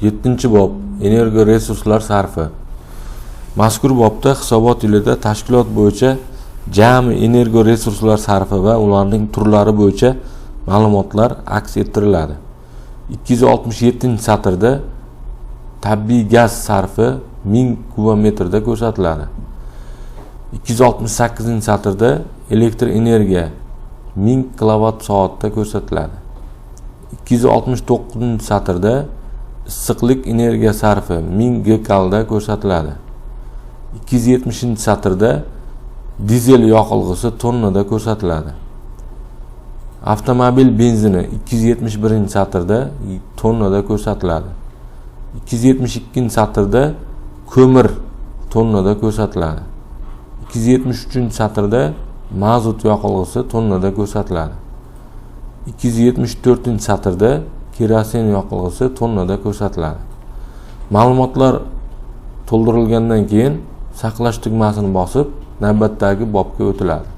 7-bob Energo resurslar sarfi. Mazkur bobda hisobot yilida tashkilot bo'yicha jami energo resurslar sarfi va ularning turlari bo'yicha ma'lumotlar aks ettiriladi. 267-satrda tabiiy gaz sarfi 1000 kubometrda ko'rsatiladi. 268-satrda elektr energiya 1000 kilovatt-soatda ko'rsatiladi. 269-satrda issiqlik energiya sarfi 1000 gikalda ko'rsatiladi. 270-satrda dizel yoqilg'isi tonnada ko'rsatiladi. Avtomobil benzini 271-satrda tonnada ko'rsatiladi. 272-satrda ko'mir tonnada ko'rsatiladi. 273-satrda mazut yoqilg'isi tonnada ko'rsatiladi. 274-satrda kerosin yoqilg'isi tonnada ko'rsatiladi. Ma'lumotlar to'ldirilgandan keyin saqlash tugmasini bosib, navbatdagi bobga o'tiladi.